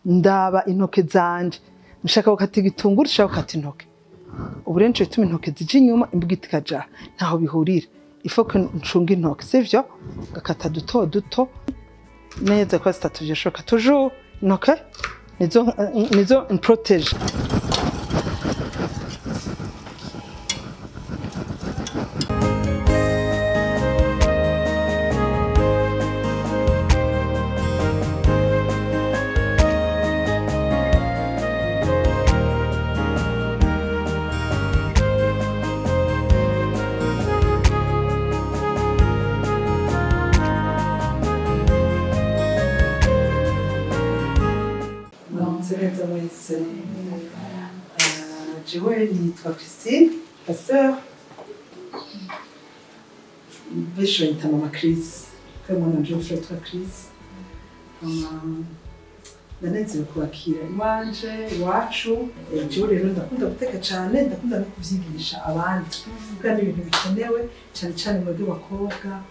ndaba intoke zanje nshaka gukata igitunguru nshaka gukata intoke ubu rero nce bituma intoke zije inyuma imbugita ikaja ntaho bihurira ifo ko ncunga intoke sivyo gakata duto duto neza kwa zitatu vyashoka toujours intoke nizo protege. Jewe nitwa Christine, pasteur. Besho nita Mama Chris, kama mwana witwa Chris. Ndanezerewe kubakira iwanje iwacu. Jewe rero ndakunda guteka cyane, ndakunda no kuvyigisha abandi. Kandi ibintu bikenewe cyane cyane mu bakobwa.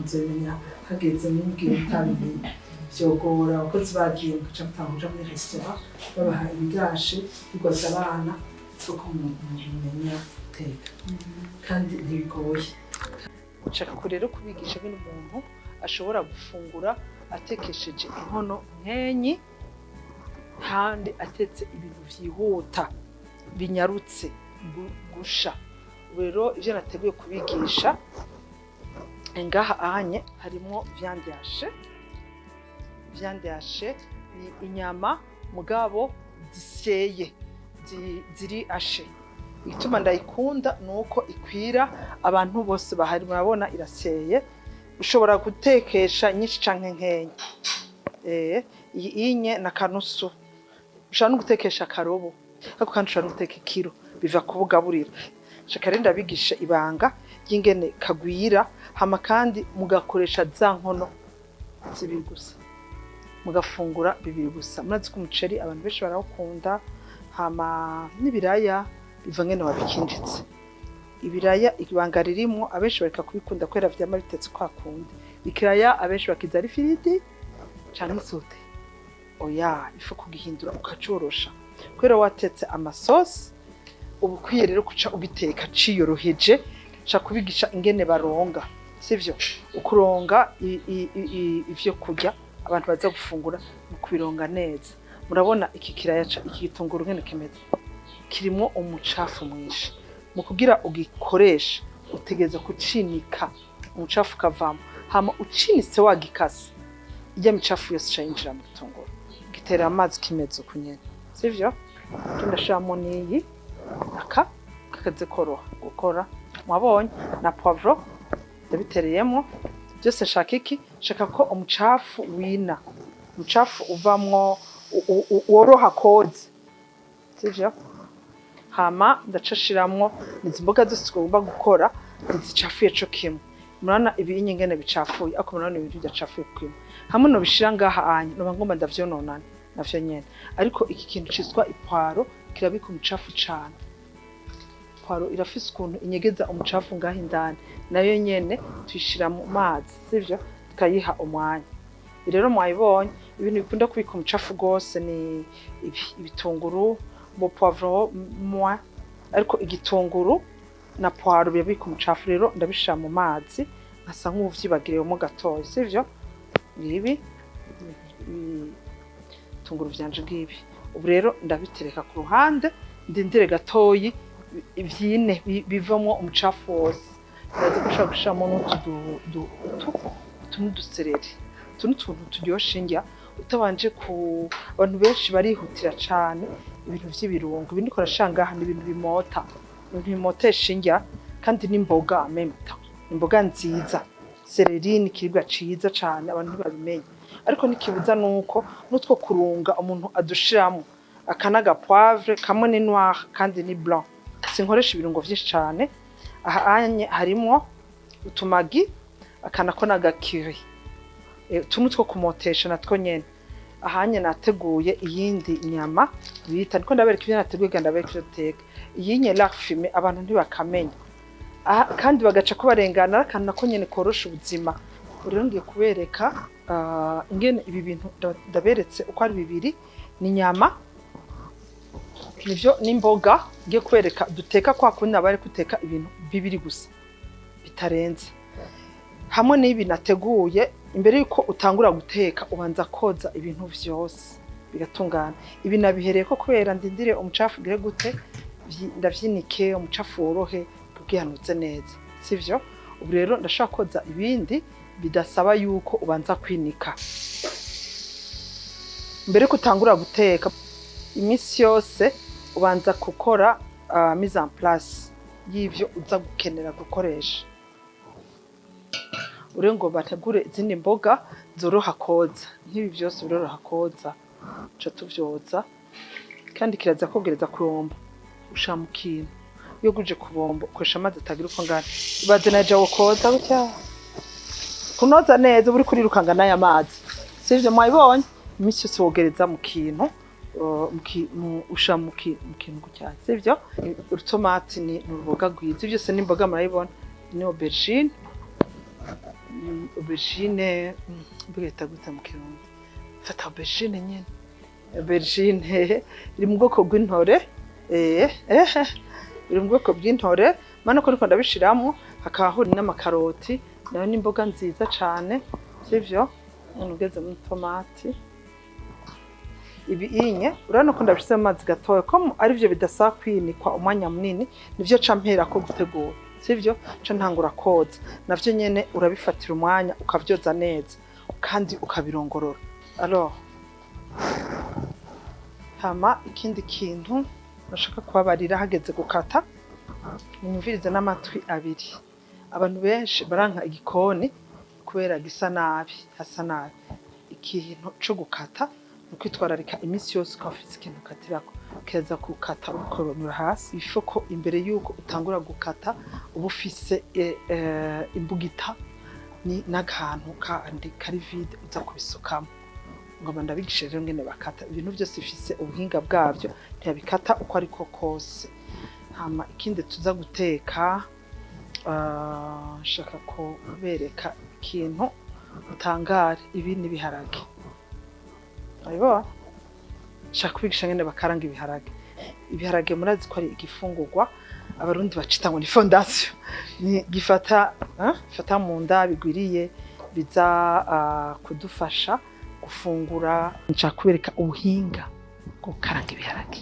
Nzemenya hageze mu bwira tabibi. Vyogora abakozi bagiye mugaca mutangura muri restaurant babaha ibigashe bigoza abana uko mumenya guteka kandi ntibigoye. Nshaka rero kubigisha bino umuntu ashobora gufungura atekesheje inkono nkenyi kandi atetse ibintu vyihuta binyarutse gusha. Rero ivyo nateguye kubigisha ngaha anye harimo viande hache. Viande hache ni inyama mugabo ziseye ziri hache. Ituma ndayikunda nuko ikwira abantu bose bahari murabona iraseye. Ushobora gutekesha nyinshi canke nkenye. Iyi na kanusu. Ushobora no gutekesha karobo. Ariko kandi ushobora no guteka ikiro biva kubugaburira. Shaka rero ndabigisha ibanga y'ingene kagwira hama kandi mugakoresha za nkono zibiri gusa. Mugafungura bibiri gusa. Murazi ko umuceri abantu benshi barawukunda hama n'ibiraya biva ngene wabikinjitse. Ibiraya ibanga ririmo abenshi bareka kubikunda kwera vyama bitetse kwa kundi. Ikiraya abenshi bakiza ari firiti canke sote. Oya ifu kugihindura ukacorosha. Kwera watetse amasosi ubukwiye rero kuca ubiteka ciyoroheje cha kubigisha ingene baronga. Sivyo ukuronga ivyo kurya abantu baza gufungura mu kubironga neza. Murabona iki kiraya iki gitunguru ngene kimeze kirimo umucafu mwinshi. Mu kugira ugikoresha utegeza kucinika umucafu kavamo hama ucinitse wagikase ijya micafu yose cyinjira mu gitunguru gitera amazi kimeze kunyene sivyo. Ndashamo niyi akaze koroha gukora mwabonye na poivro ndabitereyemo byose. Shaka iki shaka ko umucafu wina umucafu uvamwo woroha koze sivyo. Hama ndacashiramwo nizimboga zose tugomba gukora nzicafuye cyo kimwe. Murana ibi ingene bicafuye ako murana ibintu byacafuye kimwe hamwe no bishira ngaha anye no ngomba ndavyononana navyo nyene. Ariko iki kintu citwa iparo kirabika umucafu cyane. Iparo irafise ukuntu inyegeza umucafu ngaha indani nayo nyene tuyishira mu mazi sivyo tukayiha umwanya. Rero mwayibonye ibintu bikunda kubika umucafu gose ni ibitunguru bo poivro moi ariko igitunguru na poivro bibika umucafu. Rero ndabishira mu mazi nkasa nk'uvyibagireyemo gatoya sivyo. Ibi tunguru vyanje ngibi ubu rero ndabitereka ku ruhande ndindire gatoyi ivyine bivamo umucafu wose. Ndaza gushaka gushamo n'udusereri tuntu turyoshe indya utabanje ku abantu benshi barihutira cyane ibintu vy'ibirungo. Ibindi ko rashangaha n'ibintu bimota bimotesha indya kandi n'imboga memta imboga nziza. Sereri ni kiribwa ciza cyane abantu babimenye ariko nikibuza nuko nutwo kurunga umuntu adushiramo akanaga poivre kamwe ni noir kandi ni blanc. Sinkoresha ibirungo vyinshi cyane. Aha harimo utumagi akanako naga curry tunutwo kumotesha natwo nyene. Ahanye nateguye iyindi nyama bita niko ndabereka ibyo nateguye ganda bereka teka iyinye la fumée abantu ntibakamenya kandi bagaca ko barengana kandi nako nyene korosha ubuzima rero ngiye kubereka ingene ibi bintu ndaberetse uko ari bibiri ni nyama nivyo n'imboga ngiye kubereka duteka kwa kundi abari guteka ibintu bibiri gusa bitarenze hamwe n'ibi nateguye imbere yuko utangura guteka ubanza koza ibintu vyose bigatungana ibi nabihereye ko kubera ndindire umucafu gire gute ndavyinike umucafu worohe kugihanuze neza sivyo ubu rero ndashaka koza ibindi bidasaba yuko ubanza kwinika mbere kutangura guteka imisi yose ubanza gukora mise en place y'ivyo uza gukenera gukoresha ure ngo bategure izindi mboga zoroha koza nk'ibi byose biroroha koza ca tuvyoza kandi kiraza kogereza kuromba usha mu kintu yo guje kubomba ukoresha amazi atagira uko ngana ibaze naje wokoza gutya kunoza neza uri kurirukanga n'aya mazi sivyo mwayibonye imisi yose wogereza mu kintu usha mu kintu gutya sivyo urutomati ni uruboga rwiza byose n'imboga murayibona ni aubergine bweta guta mu kirundi fata aubergine nyene aubergine iri mu bwoko bw'intore iri mu bwoko bw'intore mana ko riko ndabishiramo hakahura n'amakaroti nayo n'imboga nziza cane sivyo nugeze mu tomati ibi inye urano ko ndabishyize amazi gatoya ko ari byo bidasaba kwinikwa umwanya munini nivyo ca mpera ko gutegura sivyo ca ntangura koza navyo nyene urabifatira umwanya ukavyoza neza kandi ukabirongorora alors hama ikindi kintu nashaka kubabarira hageze gukata mwumvirize n'amatwi abiri abantu benshi baranka igikoni kubera gisa nabi hasa nabi ikintu cyo gukata ukwitwararika imisi yose ukafise ikintu ukatirako keza gukata ukoronyura hasi ifoko imbere yuko utangura gukata ubufise imbugita ni n'akantu kandi kari vide uza kubisukamo ngoma ndabigishe rero ngene bakata ibintu byose bifise ubuhinga bwavyo ntiyabikata uko ariko kose hama ikindi tuza guteka shaka ko bereka ikintu utangare ibi ni biharage ayibo shaka kubigisha ngene bakaranga ibiharage murazi ko ari igifungurwa abarundi bacita ngo ni fondation ni gifata fata mu nda bigwiriye biza kudufasha gufungura nshaka kubereka ubuhinga bwo gukaranga ibiharage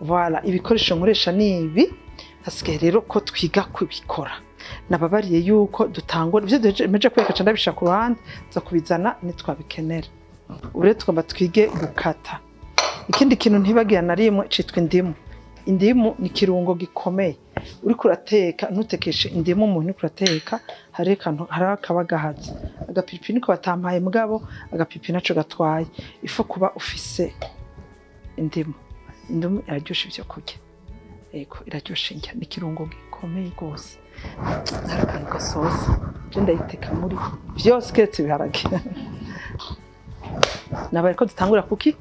voilà ibikoresho nkoresha nibi hasigaye rero ko twiga kubikora nababariye yuko dutangwa ivyo demeje kwereka ca ndabisha ku ruhande zo kubizana nitwabikenera ure tugomba twige gukata ikindi kintu ntibagira na rimwe citwa indimu ni kirungo gikomeye uri kurateka ntutekeshe indimu umuntu kurateka hari kantu harakabagahaza agapipi niko batampaye mugabo agapipi naco gatwaye ifo kuba ufise indimu iraryosha ivyo kurya ego iraryosha indya ni kirungo gikomeye gose narakantu gasoza je ndayiteka muri vyose keretse ibiharage nabaye ko dutangura kuki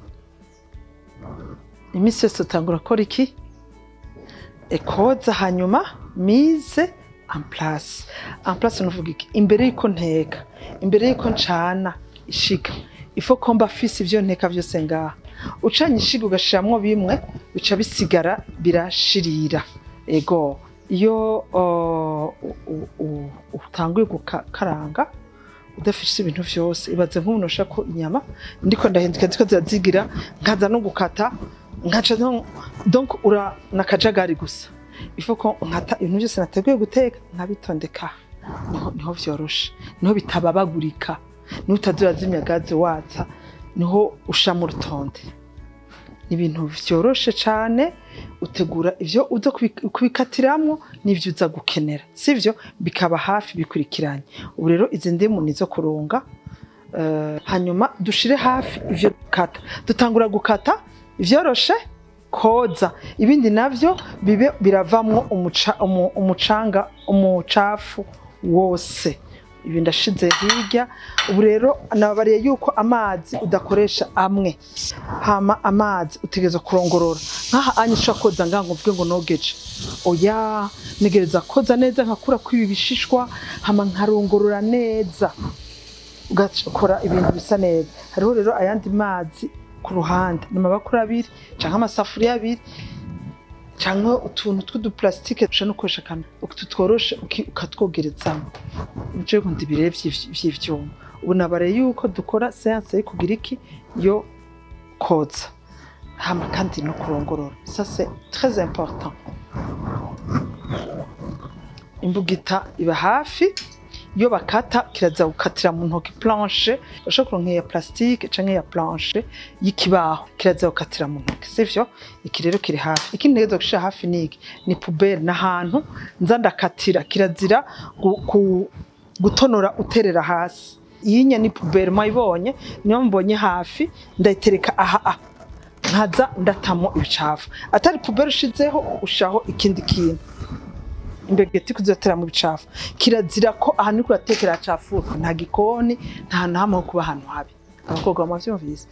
imisi yose dutangura kora iki ekoza hanyuma mise en place nuvuga iki imbere yuko nteka imbere yuko ncana ishiga ifo komba afise ivyo nteka vyose ngaha ucanye ishiga ugashiramwo bimwe bica bisigara birashirira ego iyo utanguye gukaranga udafise ibintu vyose ibaze nk'umuntu ushaka inyama ndiko ndahinduka ziko zirazigira nkaza no gukata nkaca donc ura nakajagari gusa ifo ko nkata ibintu byose nateguye guteka nkabitondeka niho vyoroshe niho bitababagurika n'utazura zimyagaze watsa niho usha mu rutonde ibintu vyoroshe cane utegura ivyo uza kubikatiramwo n'ivyo uza gukenera sivyo bikaba hafi bikurikiranye ubu rero izi ndimu nizo kurunga hanyuma dushire hafi ivyo gukata dutangura gukata vyoroshe koza ibindi navyo bibe biravamwo umucanga umucafu wose ibi ndashize hirya. Ubu rero nabariye yuko amazi udakoresha amwe, hama amazi utegeza kurongorora. Nkaha anyisha koza ngango mvuge ngo nogeje, oya negereza koza neza nkakura kwibi bishishwa, hama nkarongorora neza ugakora ibintu bisa neza. Hariho rero ayandi mazi ku ruhande, n'amabakura abiri canke amasafuriya abiri canke utuntu tw'uduplastique ushaka gukoresha kana ututworoshe ukatwogerezamo. Uje ngo ndibire vy'ivyuma. Ubu nabare yuko dukora séance yo kugira iki yo koza, hama kandi no kurongorora. Ça c'est très important. Imbugita iba hafi, iyo bakata kiraza gukatira mu ntoki planche, bashobora kuronka ya plastique canke ya planche y'ikibaho, kiraza gukatira mu ntoki, sivyo? Iki rero kiri hafi. Iki ntegezo gushira hafi niki ni poubelle, n'ahantu nza ndakatira, kirazira gutonora uterera hasi. Iyi ni poubelle mwayibonye, niyo mbonye hafi ndayitereka aha nkaza ndatamo ibicafu. Atari poubelle ushizeho ushaho ikindi kintu, imbegeti kuzotera mu bicafu. Kirazira ko ahantu kuratekera cafura, nta gikoni, nta nama kuba ahantu habi. Abakobwa bamavyumvise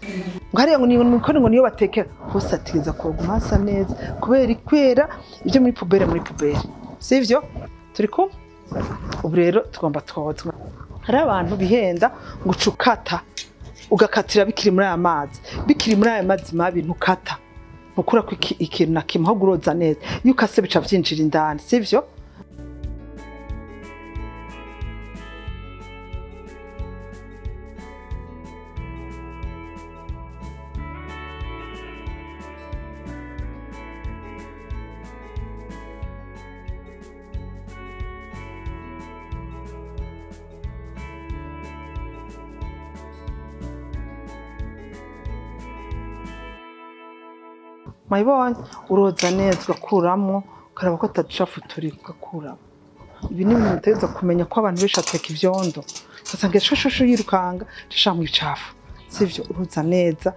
ngo hariya ngo niyo batekera hose atigeza koguma hasa neza, kubera ikwera ibyo muri poubelle, sivyo? Turi ko ubu rero tugomba twoza. Hari abantu bihenda ngo ucukata ugakatira bikiri muri aya mazi, bikiri muri aya mazi mabi ntukata, ntukura ko ikintu na kimwe, aho guroza neza. Iyo ukase bica vyinjira indani, sivyo? Mayibonye uroza neza ugakuramo, ukaraba ko ataducafu turi ugakuramo. Ibi ni ibintu biteza kumenya ko abantu benshi ateka ivyondo, basanga shosho yirukanga cisha mu bicafu, sivyo? Uroza neza.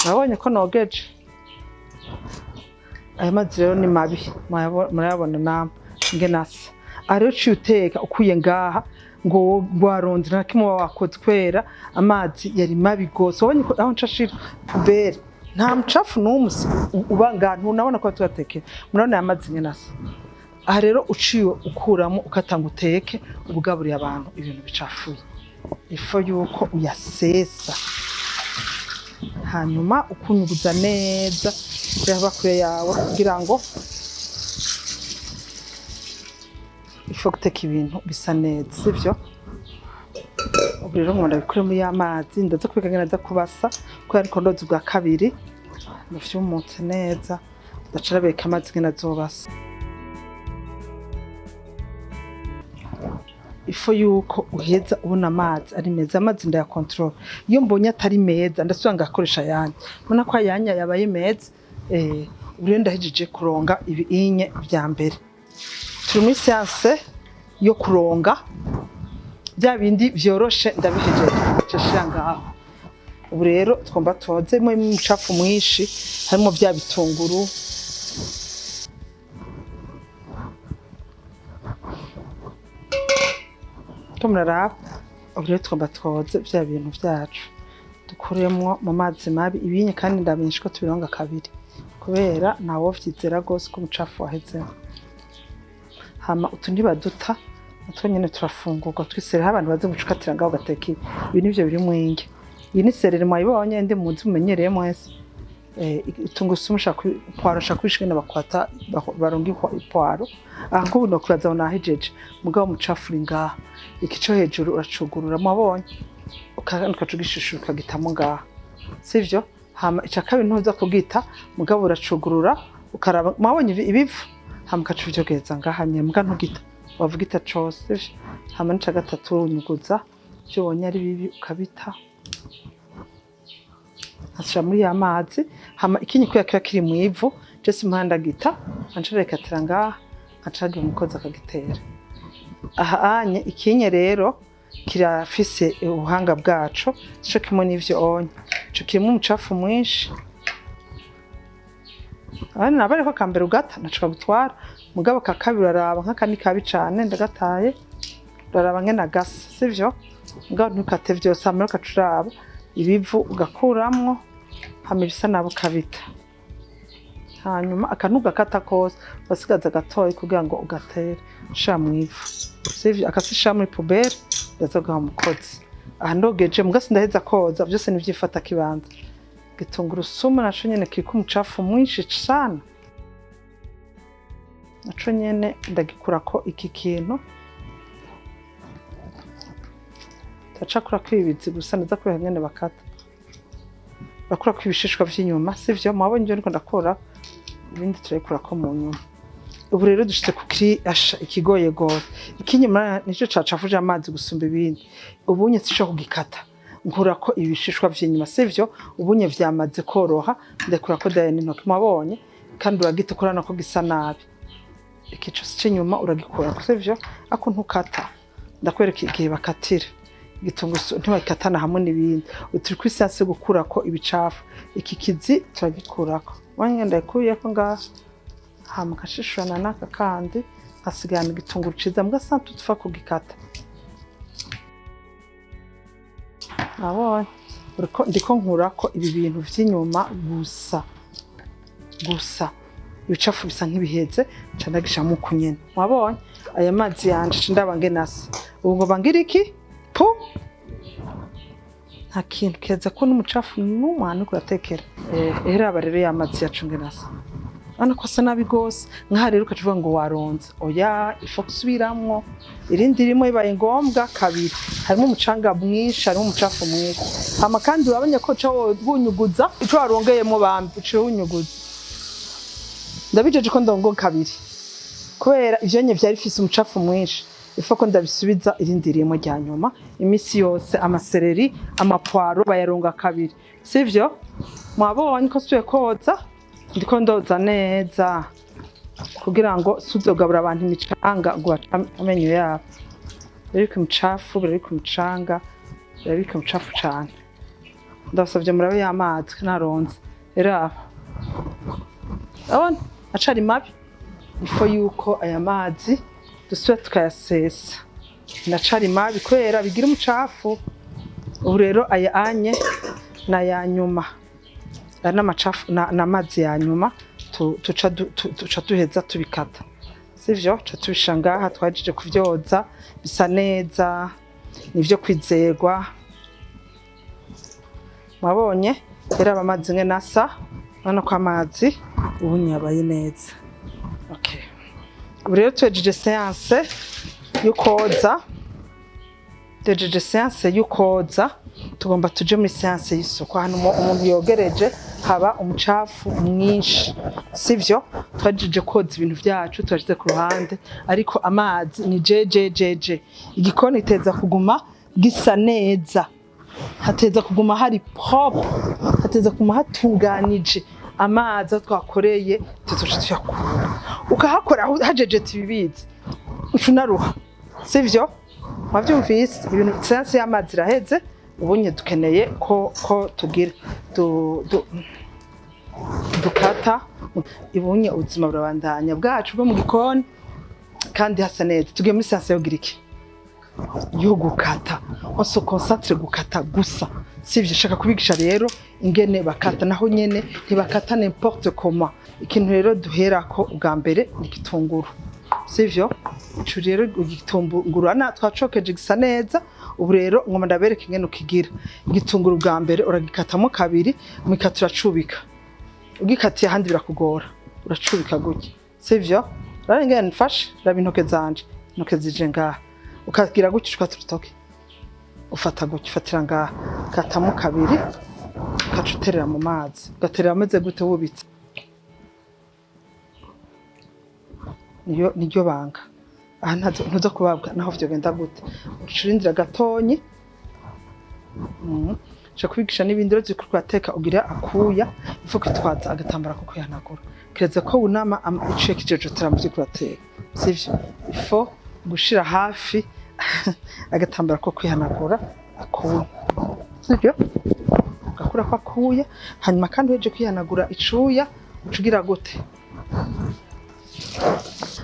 Nabonye ko nogeje. Aya mazi rero ni mabi, murayabona namwe ngenasa. Ariyo ciuteka ukuye ngaha ngo warondera kimwe wakoze kwera amazi yari mabi gose. Wabonye ko aho ncashira poubelle nta mcafu n'umusi ubanga ntunabona ko tugatekera. Murabona amazi ngenasa. Aha rero uciwe ukuramo ukatanga uteke ubugaburiye abantu ibintu bicafuye. Ifo yuko uyasesa, hanyuma ukunyuguza neza bakure yawe kugira ngo ifo guteka ibintu bisa neza, sivyo? Ubu rero ngo ndabikure mu y'amazi, ndaza kubikagana neza kubasa ko ari kondozi bwa kabiri, muvyumutse neza, ndacarabeka amazi ngena zobasa. Ifo yuko uheza ubona amazi ari meza, amazi ndaya control. Iyo mbonye atari meza ndasubira ngakoresha yandi. Mbona ko ayanya yabaye meza, ubu ndahejije kuronga ibinye bya mbere. Turi muri séance yo kuronga bya bindi vyoroshe, ndabihejeje cashira ngaho. Ubu rero twomba tozemo umucafu mwinshi, harimo bya bitunguru, tumuraraba. Ubu rero twomba twoze bya bintu vyacu dukuremwo mu mazi mabi ibinye, kandi ndamenyesha ko tubironga kabiri kubera nawo vyizera gose ko umucafu waheze. Hama utundi baduta natwo nyene turafungurwa, twisere abantu baze gucukatira ngaho gateki. Ibi nivyo biri mwinge. Iyi ni serere mwayibonye ndi muzi mumenyereye mwese. Tungurusumu kwarasha kwishikana bakwata barongi kwa ipwaro. Aha ngo no kuraza unahejeje mugabo umucafu ngaha. Ikico hejuru uracugurura mwabonye ukacugishishuka ukagitamo ngaha, sivyo? Hama icakabi ntuza kugita mugabo uracugurura ukaraba mwabonye ibivu, hama ukacuvyogereza ngaha nyene muga ntugita wavugita cose. Hama nica gatatu unyuguza byo bonye ari bibi ukabita asha muri amazi. Hama ikinyi ko yakira kiri mu ivu Jesse Muhanda gita ancereka teranga acaga umukozi akagitera. Aha anye ikinye rero kirafise ubuhanga bwaco, cyo kimwe n'ivyo onye, cyo kirimo umucafu mwinshi. Abana nabare ko kambere ugata naca gutwara mugabo kakabiri araba nk'akani kabi cyane ndagataye uraraba ngene agasa sivyo ngaho ntukate vyose hamwe ukacuraba ibivu ugakuramwo hamwe bisa nabo kabita hanyuma akanuga kata kose basigaza gatoyi kugira ngo ugatere sha mwivu sivyo akasisha muri poubelle yazoga mukozi ahandogeje mugasi ndaheza koza byose nivyifata kibanza gitunguru sumu naco nyene kiko umucafu mwinshi sana naco nyene ndagikurako iki kintu tacakura kwibizi gusa ndaza kubera nyene bakata bakura kwibishishwa vy'inyuma sivyo mwabonye nje niko ndakora ibindi turayikurako mu nyuma ubu rero dushitse ku asha ikigoye gose ikinyuma nico cacafuje amazi gusumba ibindi ubunye sico kugikata nkurako ibishishwa vy'inyuma sivyo ubunye vyamaze koroha ndekurako daye n'intoki mwabonye kandi uragitukura nako gisa nabi ikico cy'inyuma uragikora sivyo ako ntukata ndakwereka igihe bakatira gitunguru ntibakatana hamwe n'ibindi uturi kwisase gukurako ibicafu iki kizi turagikurako wanye ndakuyeko nga hama kashishwana naka kandi asigana igitunguru ciza mugasantu tufa kugikata abonye uriko ndiko nkurako ibi bintu vy'inyuma gusa ibicafu bisa nk'ibiheze candagishamwe kunyene wabonye aya mazi yanje ndabange nasi ubu ngo bangira iki pu nta kintu keza ko n'umucafu n'umwana kuratekera rero rero yamazi yacunge nasi ana kosa nabi gose nka rero ukavuga ngo waronze oya ifo kusubiramwo irindi rimo ibaye ngombwa kabiri harimo umucanga mwinshi harimo umucafu mwinshi hama kandi urabonye ko cyo gunyuguza ico warongeyemo bambi uciye unyuguza ndabijeje ko ndongo kabiri kubera ivyo nye vyari fise umucafu mwinshi ifo ko ndabisubiza irindi rimo rya nyuma imisi yose amasereri amapwaro bayaronga kabiri sivyo mwabonye ko suye koza ndiko ndoza neza kugira ngo suzogabura abantu imicanga ngo amenyo yabo biriko umucafu biriko umucanga biriko umucafu cyane ndasavye murabe y'amazi naronze rero abona acari mabi ifo yuko aya mazi dusubira tukayasesa nacari mabi kwera bigira umucafu ubu rero aya anye na ya nyuma n'amacafu n'amazi ya nyuma tuca duheza tubikata sivyo tuca tubishangaha twajije kuvyoza bisa neza nivyo kwizegwa mwabonye rero amazi nge nasa bana ko amazi ubu nyabaye neza okay ubu rero twejeje séance y'ukoza tugomba tuje muri séance y'isuku hano umuntu yogereje haba umucafu mwinshi sivyo twajije koza ibintu vyacu twajize ku ruhande ariko amazi ni jejejeje igikoni iteza kuguma gisa neza hateza kuguma hari pop hateza kuguma hatunganije amazi twakoreye tuzoje tuyakura ukahakora hajeje tibibizi ucunaruha sivyo mwavyumvise ibintu séance y'amazi raheze ubunye dukeneye ko tugira dukata ibunye ubuzima burabandanya bwacu bwo mu gikoni kandi hasa neza tugiye muri séance yo giriki yo gukata on se concentre gukata gusa sivyo shaka kubigisha rero ingene bakata naho nyene ntibakata n'importe comment ikintu rero duherako ubwa mbere ni gitunguru sivyo ico rero igitunguru twacokeje gisa neza ubu rero ngoma ndabereka ingene ukigira igitunguru bwa mbere uragikatamo kabiri umikatura cubika ugikatiye ahandi birakugora uracubika gutya sivyo rero ingene nfashe raba intoke zanje intoke zije ngaha ukagira gutya ukaturutoke ufata gutya ufatira ngaha katamo kabiri ukacuterera mu mazi ugaterera ameze gute wubitse niryo banga aha ntuzo kubabwa naho vyogenda gute ucurindira gatonyi je kubigisha n'ibindi rero zikuru ateka ugira akuya ifo kwitwaza agatambara ko kuyanagura kireze ko unama iciye kijejotera mu zikuru ateka sivyo ifo gushira hafi agatambara ko kwihanagura akuya sivyo gakura ko akuya hanyuma kandi weje kwihanagura icuya ucugira gute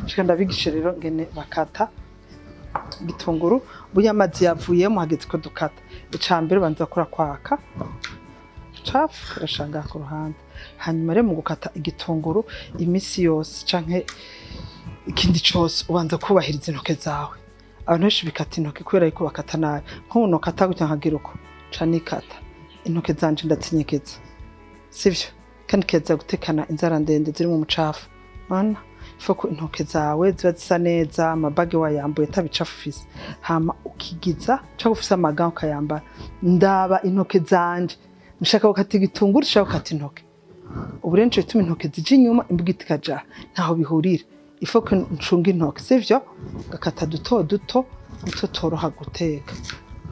shika ndabigishe rero ngene bakata igitunguru buya amazi yavuyemo hageze ko dukata icambere banza kora kwaka cafu urashanga ku ruhande hanyuma rero mu gukata igitunguru imisi yose canke ikindi cyose ubanza kubahiriza intoke zawe abantu benshi bikata intoke kubera yuko bakata nabi nk'uno kata gutya nkagira uko canikata intoke zanje ndatsinyekeza sivyo kandi keza gutekana inzara ndende ziri mu mucafu mana foko intoke zawe ziba zisa neza amabage wayambuye tabicafise hama ukigiza cyangwa ufise amaga ukayambara ndaba intoke zanje nshaka gukata igitunguru nshaka gukata intoke uburenje bituma intoke zije inyuma imbugita ikaja ntaho bihurira ifoko ncunga intoke sivyo gakata duto duto toroha guteka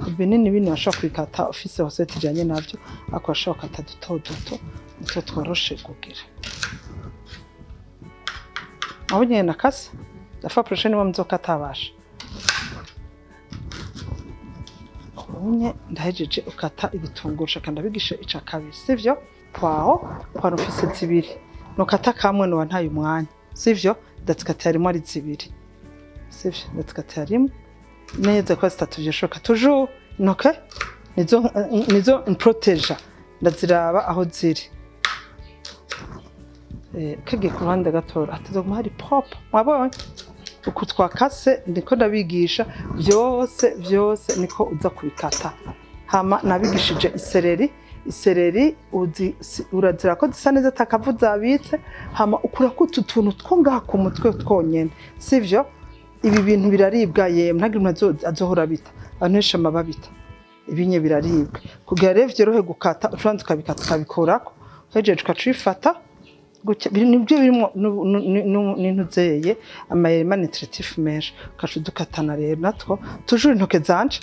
ibinini bini washaka kwikata ufise hose tijanye navyo ako washaka kata duto duto tworoshe kugira abonye nakase dafa prochaine wa mzokata abasha ubonye ndahejeje ukata ibitunguru shaka ndabigishe ica kabiri sivyo poiro ufise zibiri no kata kamwe no ntaye umwanya sivyo ndatikata yarimo ari zibiri sivyo ndatikata yarimo neza kwa zitatu byashoka toujours noke nizo proteja ndaziraba aho ziri kage ku ruhande gatora atazoguma hari pop mwabonye uko twakase ndiko ndabigisha byose niko uza kubikata hama nabigishije isereri urazira ko zisa neza takavuza abitse hama ukura ko utuntu twonga ku mutwe twonyene sivyo ibi bintu biraribwa yemwe ntagire umuntu azohora bita anesha amababita ibinye biraribwa kugira rero vyorohe gukata ucubanza ukabikata ukabikorako hejeje ukacifata gutya nibyo birimo n'intuzeye amayema nutritif menshi kacu dukatana rero natwo toujours intoke zanje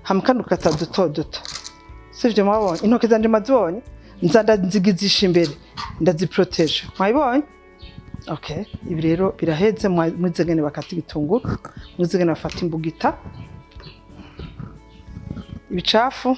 hamkandi ukata duto sivyo mwabonye intoke zanje mazibonye nzanda nzigizisha imbere ndaziprotege mwabonye okay ibi rero biraheze mwizegene bakata igitunguru mwizegene bafata imbugita ibicafu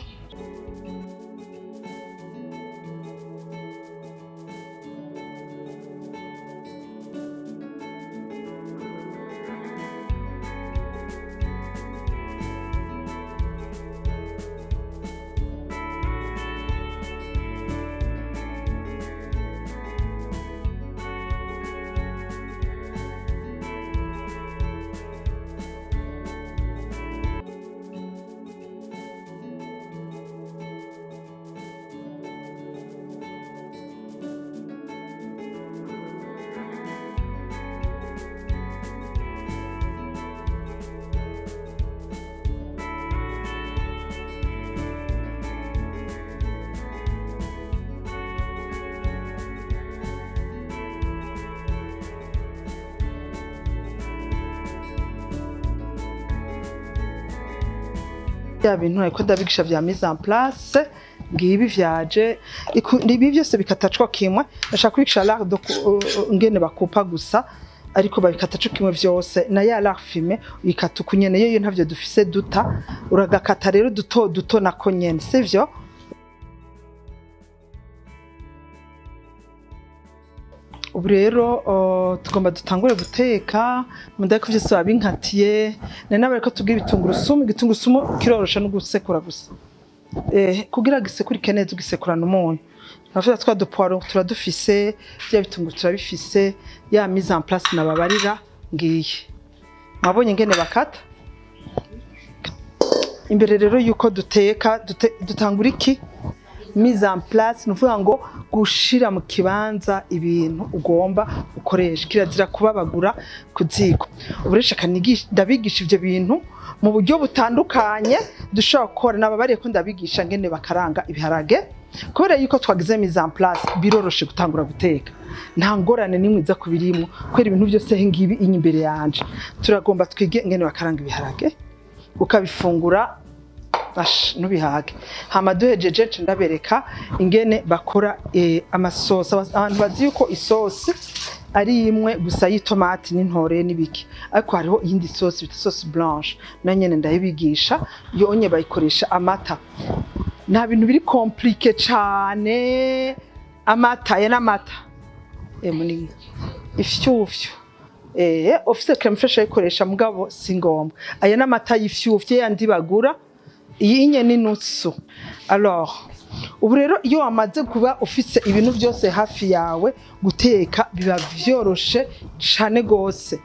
ya bintu ariko ndabigisha vya mise en place ngibi vyaje ibi byose bikatacwa kimwe nashaka kwigisha l'art de ngene bakupa gusa ariko babikatacu kimwe vyose na ya l'art filme uyikata ukunyene yeyo ntavyo dufise duta uragakata rero duto nako nyene sivyo ubu rero tugomba dutangure guteka mundako vyose babinkatiye nari ko tugira igitunguru sumu kirorosha no gusekura gusa kugira gisekurike neza ugisekurana umunyu navyo twa poiro turadufise bya bitunguru turabifise ya mise en place nababarira ngiye mwabonye ngene bakata imbere rero yuko duteka dutangura iki mise en place nuvuga ngo gushira mu kibanza ibintu ugomba ukoresha kirazira kubabagura kuziko uburesha kanigisha ndabigisha ivyo bintu mu buryo butandukanye dushobora gukora nababariye ko ndabigisha ngene bakaranga ibiharage kubera yuko twagize mise en place biroroshe gutangura guteka nta ngorane nimwe za kubirimo kwera ibintu byose ngibi iny'imbere yanje turagomba twige ngene bakaranga ibiharage ukabifungura nubihage hama duhejeje ndabereka ingene bakora amasosi abantu bazi yuko isosi ari imwe gusa y'itomati n'intore n'ibiki ariko hariho iyindi sosi bita sauce blanche nanyene ndayibigisha yo onye bayikoresha amata nta bintu biri compliqué cyane amata ya n'amata munini ifyufyu ufise crème fraîche ayikoresha mugabo singomba aya n'amata y'ifyufye yandi bagura iyi nye ni nusu. Alors ubu rero iyo wamaze kuba ufise ibintu byose hafi yawe guteka biba vyoroshe cane gose.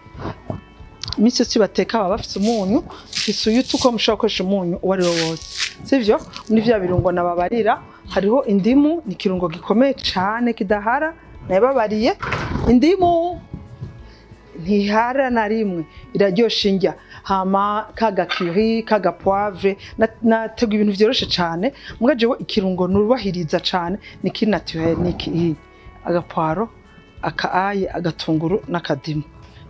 Imisi yose bateka baba bafise umunyu, ufise uyu tuko mushobora gukoresha umunyu uwo ari wo wose, sivyo? Muri vya birungo nababarira hariho indimu, ni kirungo gikomeye cane kidahara, nababariye indimu ntihara na rimwe, iraryosha indya. Hama kaga curry, kaga poivre, natega ibintu vyoroshe cane, muga jewe ikirungo nurubahiriza cane niki naturel, niki agapwaro, akaaye, agatunguru n'akadimu.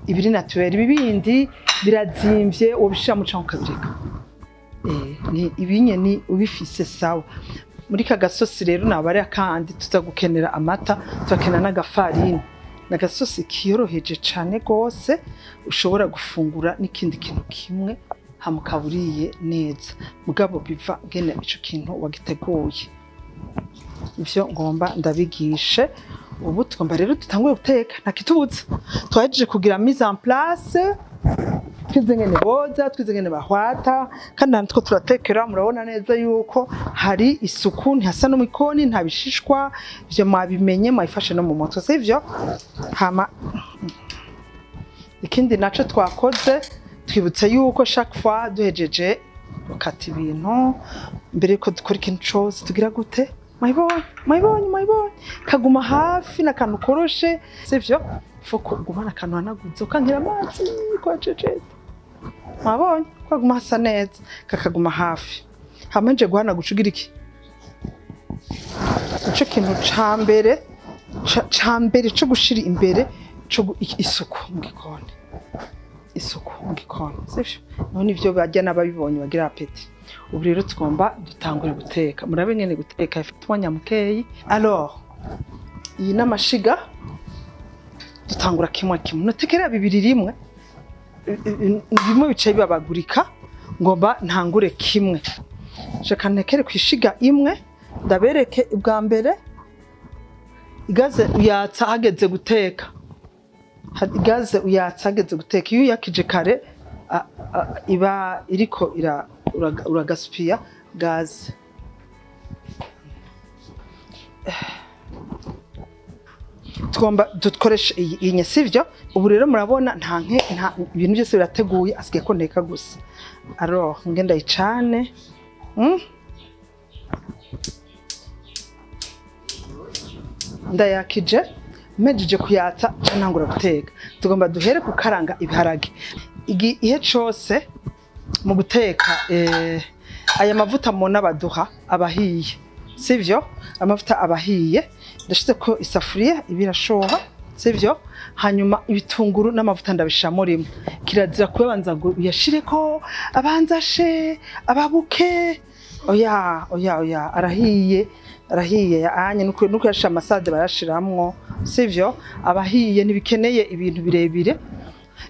Ibiri naturel, ibibindi birazimvye ubishira mu canke ukabireka. Ni ibinye ni ubifise sawa. Muri kagasosi rero nabare kandi tuza gukenera amata, tuzakenera n'agafarini. Nagasosi kiyoroheje cane gose ushobora gufungura n'ikindi kintu kimwe hamukaburiye neza. Mugabo biva gene ico kintu wagiteguye. Ivyo ngomba ndabigishe. Ubu tugomba rero dutangure guteka ntakitubuza. Twahejeje kugira mise en place. Twize ngene boza, twize ngene bahwata, kandi natwo turatekera murabona neza yuko hari isuku ntihasa no mwikoni ntabishishwa, ivyo mwabimenye mwifashe no mu mutwe sivyo. Hama ikindi naco twakoze twibutse yuko chaque fois duhejeje gukata ibintu mbere ko dukora ikintu cyose tugira gute mayibonye kaguma hafi nakantu koroshe sivyo. Foko gumana kantu hanaguze ukankira amazi kwa cecete mabonye kwaguma hasa neza kakaguma hafi. Hamenje guhana gucugira iki ico kintu cambere cyo gushira imbere cyo isuku mu gikoni, isuku mu gikoni sivyo. None ivyo bajya nababibonye bagira apeti. Ubu rero tugomba dutangure guteka, murabe ngene guteka ifite umwanya mukeyi. Alors iyi namashiga dutangura kimwe notekera bibiri rimwe, bimwe bicaye babagurika, ngomba ntangure kimwe. Shaka ntekere kwishiga imwe ndabereke ubwa mbere igaze uyatsa hageze guteka. Igaze uyatsa hageze guteka, iyo yakije kare iba iriko uragaspia gaze. Tugomba dukoresha iyi nye sivyo. Ubu rero murabona nta ibintu byose birateguye, asigaye ko nteka gusa. Alors ngenda icane ndayakije mejeje kuyatsa canangura guteka. Tugomba duhere kukaranga ibiharage. Ihe cose mu guteka aya mavuta mona baduha abahiye sivyo. Amavuta abahiye ndashize ko isafuriya ibirashoha sivyo. Hanyuma ibitunguru n'amavuta ndabishamo rimwe. Kirazira kubanza ngo uyashireko abanza she ababuke. Oya arahiye anye nuko yasha amasade barashiramwo sivyo. Abahiye nibikeneye ibintu birebire,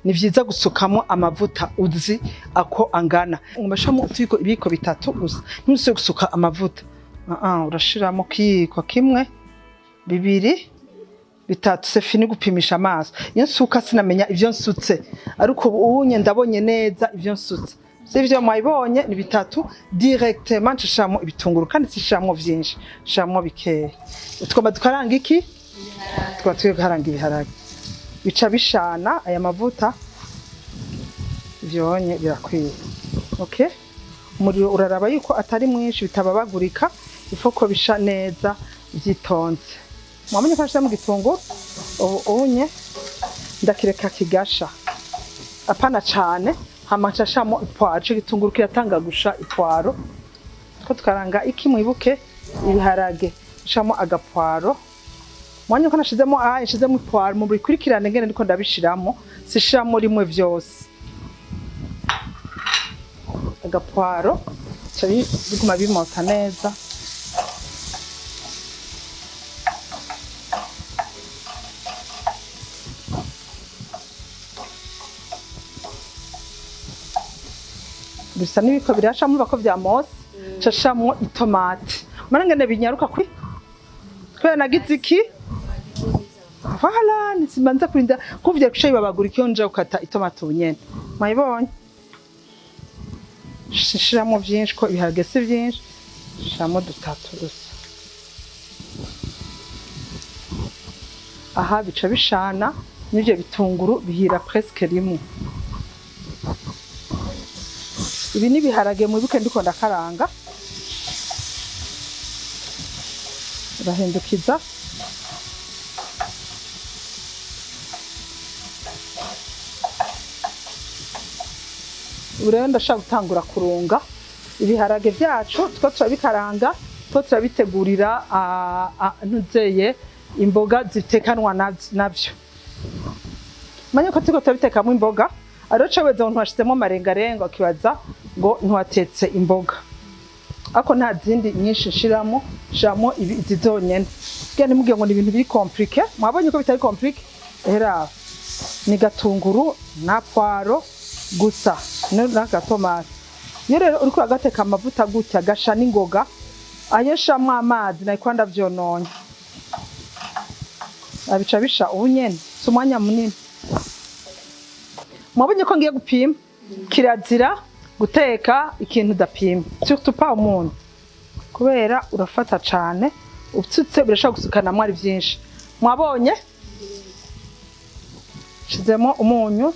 ni vyiza gusukamo amavuta uzi ako angana. Ngumashamo utuyiko ibiko bitatu gusa, nuse gusuka amavuta urashiramo kiyiko kimwe bibiri bitatu se fini gupimisha amaso. Iyo nsuka sinamenya ivyo nsutse, ariko ubunye ndabonye neza ivyo nsutse sivyo. Mwayibonye ni bitatu directement nshamo ibitunguru, kandi sishamwo vyinshi, shamwo bikeya. Tugomba dukaranga iki? Twatuye guharanga ibiharage bica bishana aya mavuta vyonye birakwiye. Okay, umuriro uraraba yuko atari mwinshi bitababagurika, ifoko bisha neza vyitonze. Mwamenye ko ashira mu gitunguru ubunye ndakireka kigasha apana cane. Hama nshashamo ipwaro, igitunguru kiratanga gusha ipwaro. Ko tukaranga iki mwibuke ibiharage nshamo agapwaro. Mwanya ko nashizemo nshizemo ipwaro mu bikurikirane ngene ndiko ndabishiramo, sishiramo rimwe vyose. Agapwaro cyabi biguma bimota neza. Bisa nibiko birashamo bako vya mose. Cashamo itomate. Marangene binyaruka kwi. Kwera nagize iki? Voilà, nisimanza kurinda kuvya kushayi babagura ikionja ukata itomate ubunyene. Mwayibonye? Shishiramo byinshi ko ibiharage si byinshi. Shamo dutatu gusa. Aha bica bishana n'ivyo bitunguru bihira presque rimwe. Ibi ni biharage mu bibuke ndiko ndakaranga. Urahindukiza. Urebe ndashaka gutangura kurunga ibiharage byacu two turabikaranga two turabitegurira ntuzeye imboga zitekanwa navyo. Manye ko tiko turabitekamo imboga aroca weze ngo ntwashizemo marengarenga akibaza ngo ntwatetse imboga. Ako nta zindi nyinshi nshiramo ibi zizonyene. Gane mugiye ngo ni ibintu biri compliqué. Mwabonye ko bitari compliqué? Era ni gatunguru na poiro gusa n'agatomate. Iyo rero uriko agateka amavuta gutya gasha n'ingoga ayeshamwe amazi nayiko ndavyononye. Abica bisha ubunyene sumwanya munini. Mwabonye ko ngiye gupima kirazira guteka ikintu dapima surtout pas umuntu kubera urafata cyane utsutse birashaka gusukana mwari byinshi. Mwabonye shizemo umunyu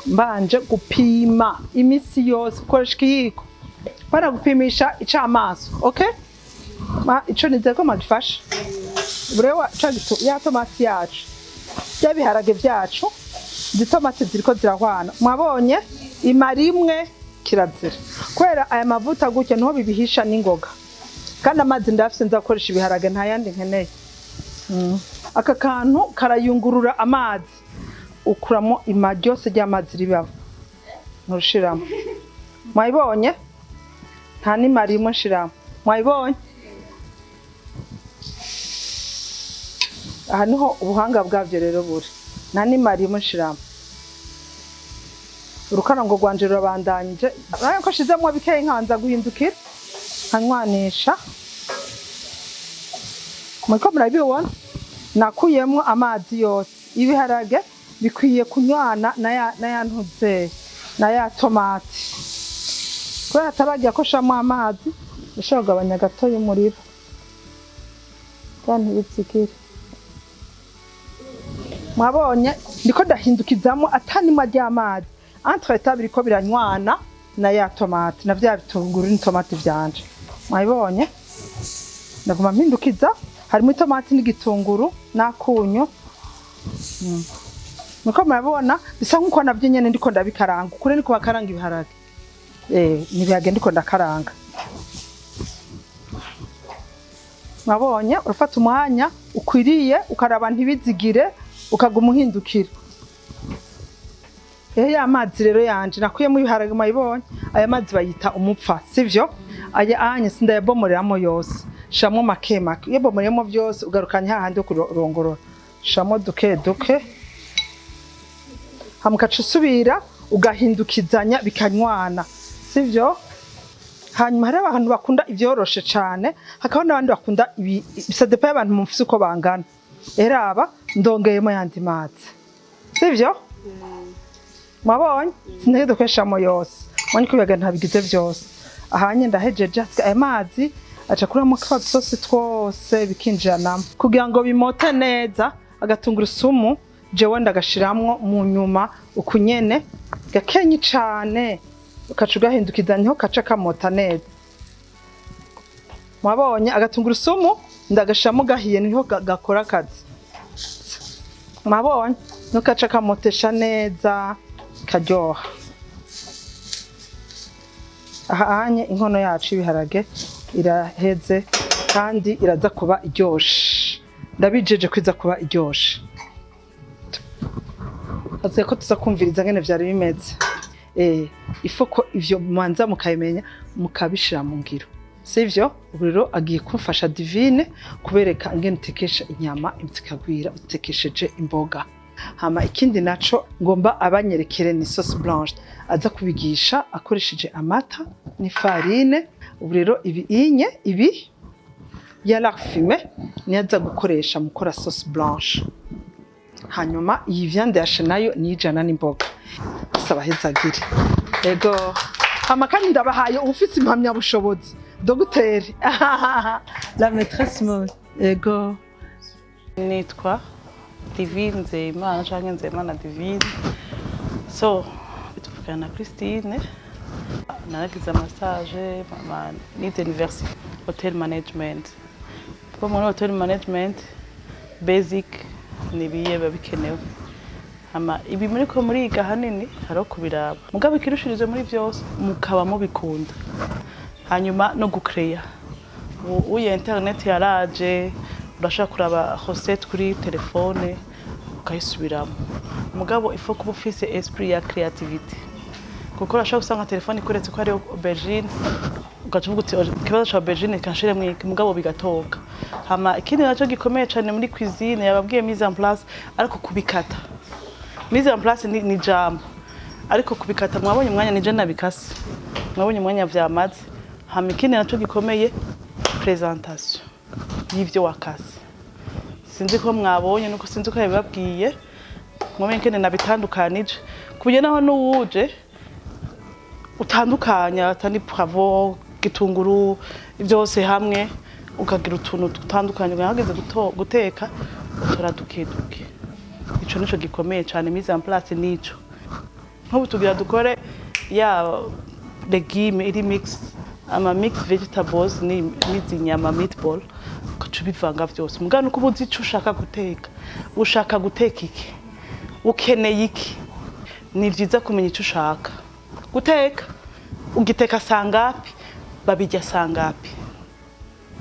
mbanje gupima imisi yose ukoresha ikiyiko para gupimisha icamaso. Okay, ico nizeko magifasha burewa cagitu ya tomati yacu yabiharage byacu zitomati ziriko zirahwana. Mwabonye imari imwe kirazira kwera aya mavuta gutya niho bibihisha n'ingoga kandi amazi ndafise nzakoresha ibiharage nta yandi nkeneye. Aka kantu karayungurura amazi ukuramo ima ryose ry'amazi ribaba ntushiramo. Mwayibonye nta n'imari imwe nshiramo. Mwayibonye aha niho ubuhanga bwavyo rero buri nta n'imari imwe nshiramo. Urukarango rwanje rurabandanyije ariko shizemo bikeye nkanza guhindukira nkanywanisha. Mwiko murabibona nakuyemo amazi yose. Ibiharage bikwiye kunywana na ya ntuze na ya tomate kubera tabagiye koshamo amazi bishobora kugabanya gato y'umuriro kandi bitsikira. Mwabonye ndiko ndahindukizamo atanimwa ry'amazi entre temps biriko biranywana na ya tomate na vya bitunguru n'itomate byanje. Mwabonye ndaguma mpindukiza harimo itomate n'igitunguru nakunyo. Nuko murabona bisa nkuko navyo nyene ndiko ndabikaranga kure niko bakaranga ibiharage. Nibiyage ndiko ndakaranga. Mwabonye urafata umwanya ukwiriye ukaraba ntibizigire ukaguma uhindukira. Ya mazi rero yanje nakuyemo ibiharage mwabonye aya mazi bayita umupfa sivyo? Aya anye sindayabomoreramo yose shamo makemake yabomoremo byose ugarukanya hahandi kurongorora shamo duke duke hamukaca usubira ugahindukizanya bikanywana sivyo? Hanyuma hari abantu bakunda ibyoroshe cyane hakaba n'abandi bakunda bisadepa y'abantu mufise uko bangana. Eraba ndongeyemo yandi mazi sivyo? Mwabonye sinari dukweshamo yose mwani kubiga ntabigize byose. Ahanye ndahejeje aya mazi aca kuramo kwa sauce twose bikinjana kugira ngo bimote neza. Agatunguru sumu jewe ndagashiramwo mu nyuma ukunyene gakenyi cyane ukaca ugahindukiza niho kaca kamota neza. Mwabonye agatunguru sumu ndagashiramo gahiye niho gakora akazi. Mwabonye no kaca kamotesha neza karyoha. Ahanye inkono yacu ibiharage iraheze kandi iraza kuba iryoshe. Ndabijeje kwiza kuba iryoshe. Aze ko tuza kumviriza ngene vyari bimeze. Ifoko ivyo manza mukayimenya mukabishira mu ngiro. Sivyo? Uburo agiye kumfasha divine kubereka ngene utekesha inyama imtsikagwira utekesheje imboga. Hama ikindi naco ngomba abanyerekere ni sauce blanche aza kubigisha akoresheje amata ni farine. Ubu rero ibi yera fume niyaza gukoresha mu gukora sauce blanche. Hanyuma iyi viande yashe nayo ni ijana n'imboga. Saba hezagire. Ego. Hama kandi ndabahaye ufite impamya bushobozi. Dogiteri. La maîtresse mo. Ego. Nitwa Divine Nzeyimana canke Nzeyimana Divine. So, bituvugana na Christine. Naragize massage, nize university hotel management. Kwa muri hotel management basic nibiye babikenewe. Ama ibi muri ko muriga hanini haro kubiraba. Mugabe kirushirize muri byose mukaba mubikunda. Hanyuma no gucreya. Uye internet yaraje, urashaka kuraba recette kuri telefone ukayisubiramo. Mugabo ifo kuba ufise esprit ya creativity. Kuko urashaka usanga telefone ikuretse ko ari aubergine ugacuvuga uti ikibazo cha aubergine kanshire mwiki mugabo bigatoka. Hama ikindi naco gikomeye cyane muri cuisine yababwiye mise en place ariko kubikata. Mise en place ni jambo. Ariko kubikata mwabonye umwanya nije nabikase. Mwabonye umwanya vyamaze. Hama ikindi naco gikomeye presentation y'ivyo wakase. Sinzi ko mwabonye nuko sinzi ko yabibabwiye. Mwabonye kene nabitandukanije. Kuburyo naho n'uwuje utandukanya atani poivron gitunguru byose hamwe ukagira utuntu dutandukanye ngahageze guteka utora dukeduke. Ico nico gikomeye cyane mise en place nico. Nko tugira dukore ya legume iri mix ama mixed vegetables ni inyama meatball kucubivanga byose. Mugano uko ubuzi ico ushaka guteka. Ushaka guteka iki? Ukeneye iki? Ni vyiza kumenya ico ushaka. Guteka ugiteka sangapi babijya sangapi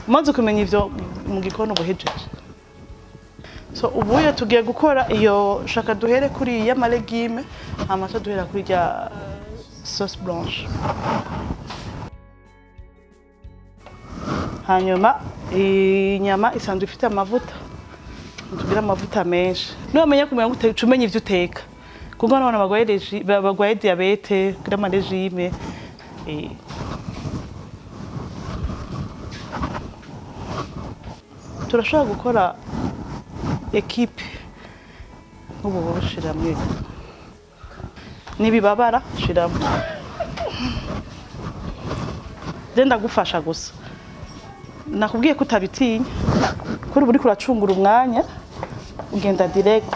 maze kumenya ivyo mu gikono buhejeje. So ubuye tugiye gukora iyo shaka duhere kuri ya malegime amaso duhera kuri ya sauce blanche. Hanyuma inyama isanzwe ifite amavuta tugira amavuta menshi no bamenya kumenya guteka umenye ivyo uteka kuko nabona bagwaye diabete kugira ama regime turashobora gukora equipe nk'ubu shiramwe nibibabara shiramo genda gufasha gusa nakubwiye ko utabitinya kuri buri kuracungura umwanya ugenda direct.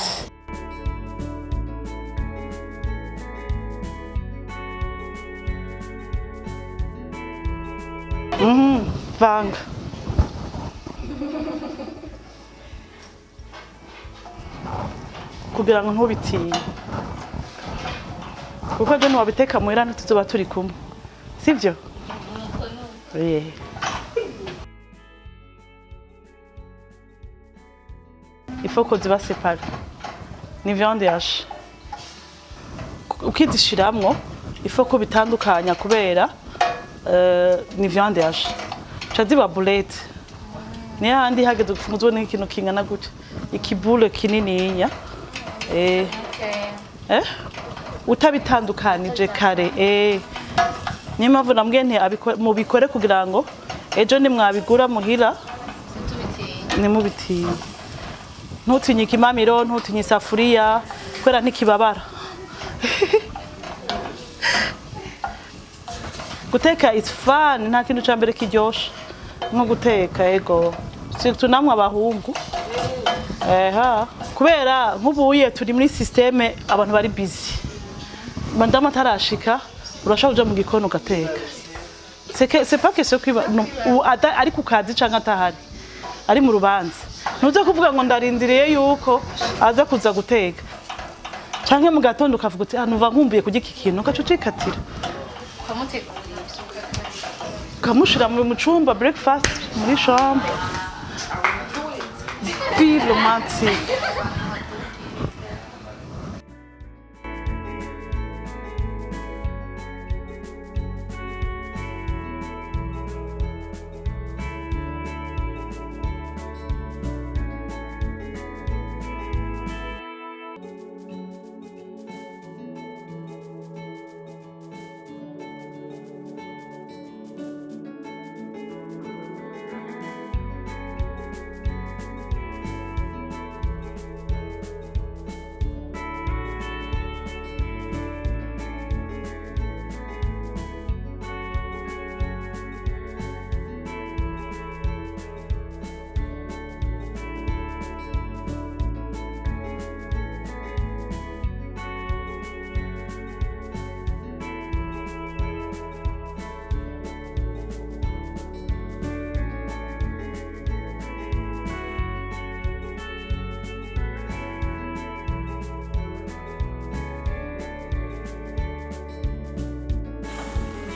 Vanga kugira ngo ntubitinye kuko je wabiteka muhira ntituzoba turi kumwe sivyo? Il faut que ziba séparé ni viande yaje ukidishiramwo il faut ko bitandukanya kubera ni viande yaje chaziba boulette ni handi hageze gufunguzwa n'ikintu kingana gute ikibule kinininya utabitandukanije kare ni mpamvu nambwiye nti mubikore kugira ngo ejo ni mwabigura muhira ni mubitiye ntutinye ikimamiro ntutinye isafuriya kwera ntikibabara. Guteka is fun nta kintu cyambere kiryoshe nko guteka ego surtout namwe abahungu kubera nk'ubuye turi muri systeme abantu bari busy mandama tarashika urashaka kuja mu gikono gateka c'est pas question kwiba ari ku kazi canka atahari ari mu rubanza ntuze kuvuga ngo ndarindiriye yuko aza kuza guteka canke mu gatondo ukavuga uti nuva nkumbuye kurya iki kintu ukacucikatira kamushira mu cumba breakfast muri chambre puis romantique.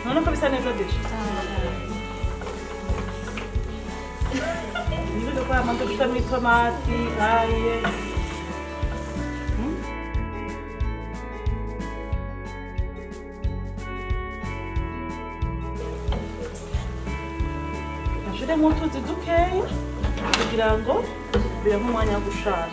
None ko bisa neza deje. Nibyo kwa mando bitamo tomati, aye. Ashiremo utuzi dukeya kugira ngo bibe nk'umwanya wo gushara.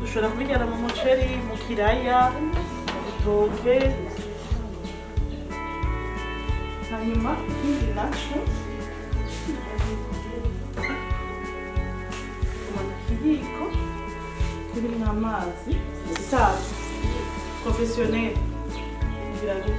Dushobora kubijyana mu muceri, mu kiraya, mu bitoke. Hanyuma ikindi naco ikiyiko kirimo amazi isazi professionnel kugira ngo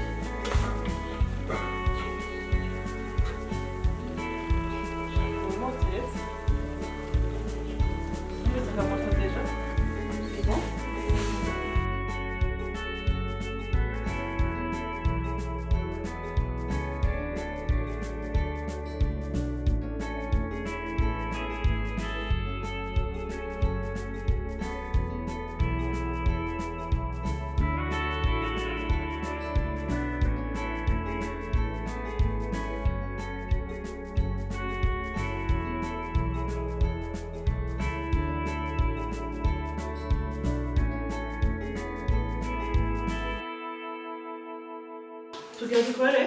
tugiye dukore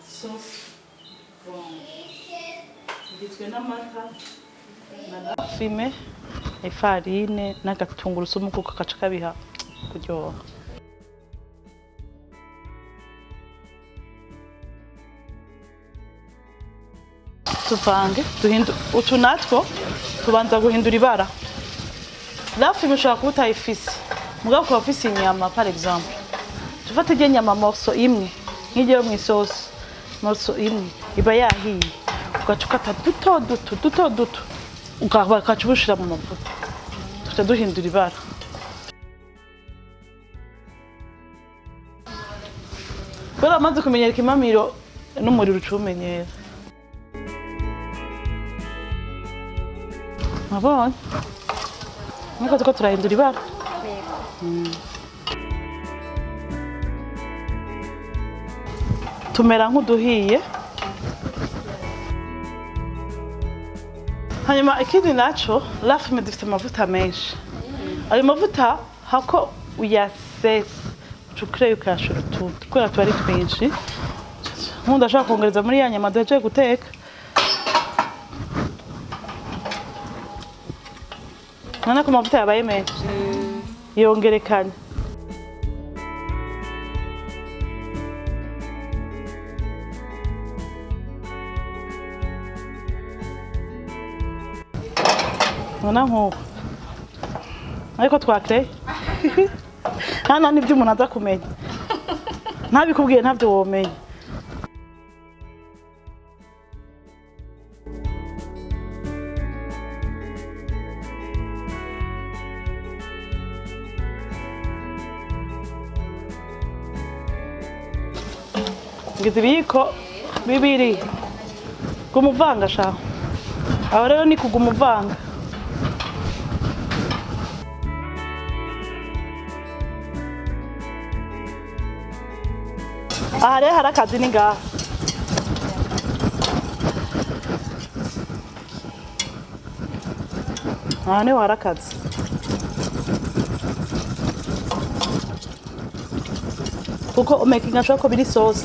sauce igizwe n'amata na fime ifarine n'agatungurusumu kuko kaca kabiha kuryoha. Tuvange utu natwo tubanza guhindura ibara. La fime ushobora kuba utayifise mugabo ukaba ufise inyama par exemple tufate iryo nyama morceau imwe nk'iryo mu isosi morceau imwe iba yahiye ugaca ukata duto duto ukaca ubushira mu mavuta tuca duhindura ibara. Kubera amaze kumenyera ikimamiro n'umuriro ucumenyera. Mabonye niko tuko turahindura ibara. Tumera nk'uduhiye. Hanyuma ikindi naco la fime dufite amavuta menshi. Ayo mavuta hako uyasesa ucukire ukayashira utundi kubera tuba ari twinshi. Nkunda ashaka kongereza muri ya nyama duhejeje guteka. Nana ko amavuta yabaye menshi yongerekanye. Nona nkuko ariko twakre hana nibyo umuntu aza kumenya ntabikubwiye ntabyo womenya. Ngize ibiyiko bibiri kumuvanga sha aho rero ni kugumuvanga. Aha rero hari akazi ni ngaha. Aha niho hari akazi. Kuko umakinga ashobora ko biri sauce.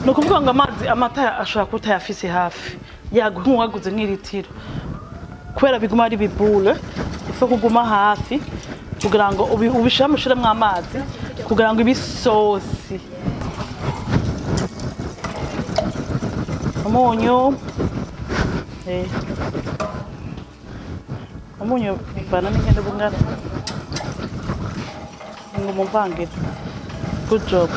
Nukuvuga ngo amazi amata ashobora kutayafise hafi yaguhaguze nk'iritiro kubera biguma ari bibule ife kuguma hafi kugira ngo ubishiramwo amazi kugira ngo ibisosi umunyu umunyu bivana n'ingendo bungana ngo muvangire good job